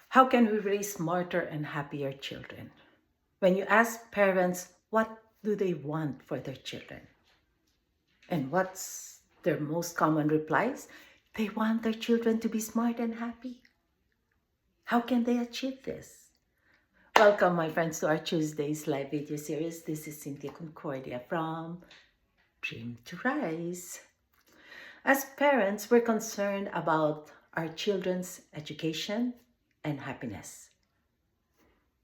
How can we raise smarter and happier children? When you ask parents what do they want for their children, and what's their most common replies? They want their children to be smart and happy. How can they achieve this? Welcome, my friends, to our Tuesday's live video series. This is Cynthia Concordia from Dream to Rise. As parents, we're concerned about our children's education and happiness.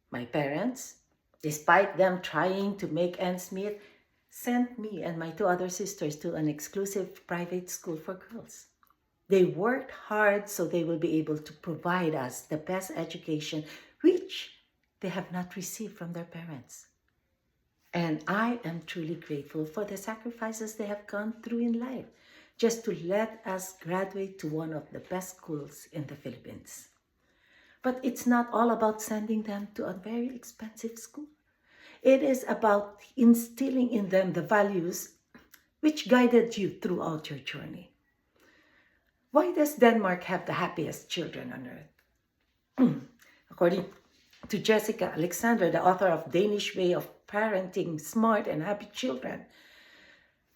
My parents, despite them trying to make ends meet, sent me and my two other sisters to an exclusive private school for girls. They worked hard so they will be able to provide us the best education which they have not received from their parents. And I am truly grateful for the sacrifices they have gone through in life just to let us graduate to one of the best schools in the Philippines. But it's not all about sending them to a very expensive school. It is about instilling in them the values which guided you throughout your journey. Why does Denmark have the happiest children on earth? According to Jessica Alexander, the author of Danish Way of Parenting Smart and Happy Children,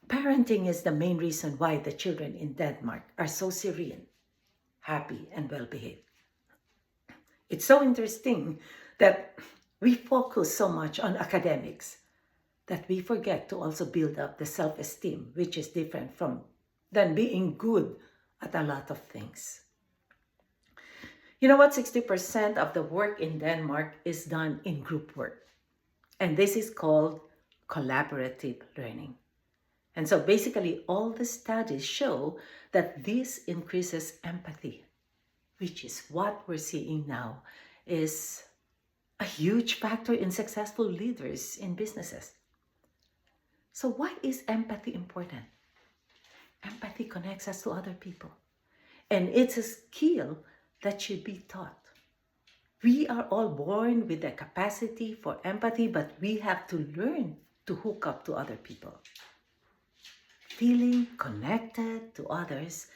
parenting is the main reason why the children in Denmark are so serene, happy, and well-behaved. It's so interesting that we focus so much on academics that we forget to also build up the self-esteem, which is different from than being good at a lot of things. You know what? 60% of the work in Denmark is done in group work. And this is called collaborative learning. And so basically all the studies show that this increases empathy, which is what we're seeing now is a huge factor in successful leaders in businesses. So why is empathy important? Empathy connects us to other people. And it's a skill that should be taught. We are all born with the capacity for empathy, but we have to learn to hook up to other people. Feeling connected to others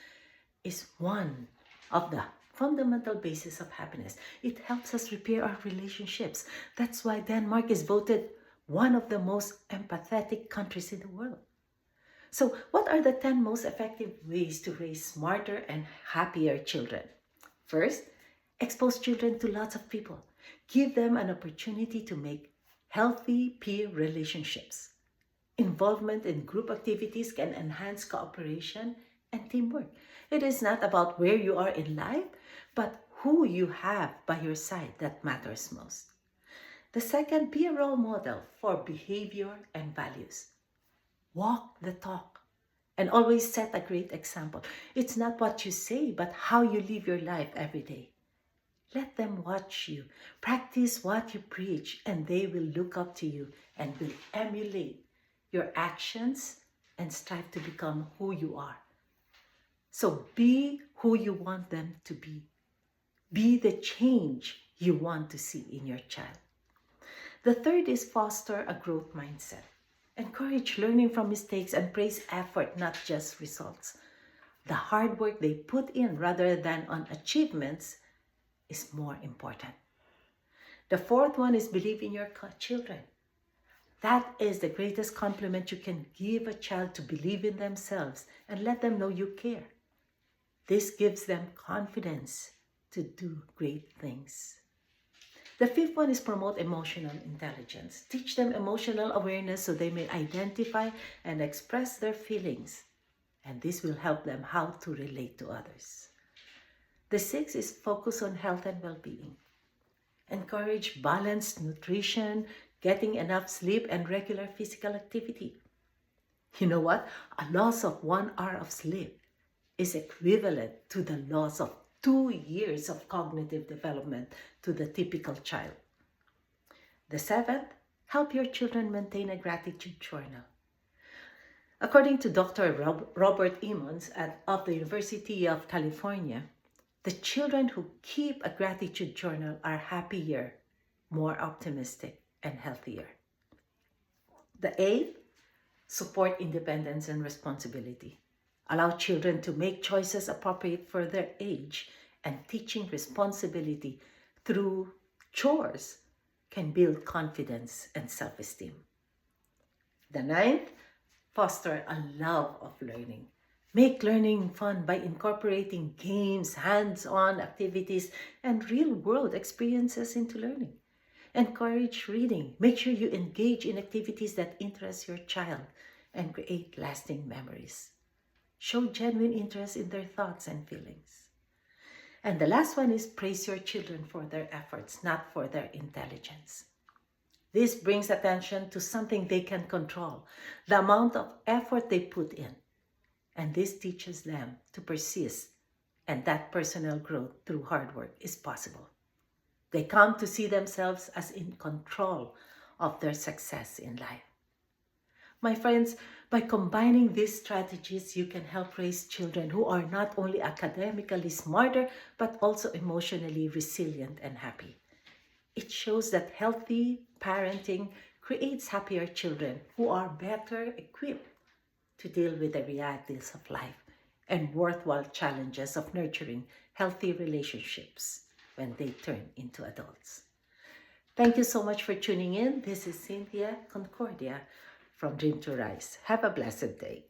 is one of the fundamental basis of happiness. It helps us repair our relationships. That's why Denmark is voted one of the most empathetic countries in the world. So what are the 10 most effective ways to raise smarter and happier children? First, expose children to lots of people. Give them an opportunity to make healthy peer relationships. Involvement in group activities can enhance cooperation and teamwork. It is not about where you are in life, but who you have by your side that matters most. The second, be a role model for behavior and values. Walk the talk and always set a great example. It's not what you say, but how you live your life every day. Let them watch you, practice what you preach, and they will look up to you and will emulate your actions and strive to become who you are. So be who you want them to be. Be the change you want to see in your child. The third is foster a growth mindset. Encourage learning from mistakes and praise effort, not just results. The hard work they put in rather than on achievements is more important. The fourth one is believe in your children. That is the greatest compliment you can give a child, to believe in themselves and let them know you care. This gives them confidence to do great things. The fifth one is promote emotional intelligence. Teach them emotional awareness so they may identify and express their feelings. And this will help them how to relate to others. The sixth is focus on health and well-being. Encourage balanced nutrition, getting enough sleep, and regular physical activity. You know what? A loss of 1 hour of sleep is equivalent to the loss of 2 years of cognitive development to the typical child. The seventh, help your children maintain a gratitude journal. According to Dr. Robert Emmons of the University of California, the children who keep a gratitude journal are happier, more optimistic, and healthier. The eighth, support independence and responsibility. Allow children to make choices appropriate for their age, and teaching responsibility through chores can build confidence and self-esteem. The ninth, foster a love of learning. Make learning fun by incorporating games, hands-on activities, and real-world experiences into learning. Encourage reading. Make sure you engage in activities that interest your child and create lasting memories. Show genuine interest in their thoughts and feelings. And the last one is praise your children for their efforts, not for their intelligence. This brings attention to something they can control, the amount of effort they put in. And this teaches them to persist, and that personal growth through hard work is possible. They come to see themselves as in control of their success in life. My friends, by combining these strategies, you can help raise children who are not only academically smarter, but also emotionally resilient and happy. It shows that healthy parenting creates happier children who are better equipped to deal with the realities of life and worthwhile challenges of nurturing healthy relationships when they turn into adults. Thank you so much for tuning in. This is Cynthia Concordia from Dream to Rise. Have a blessed day.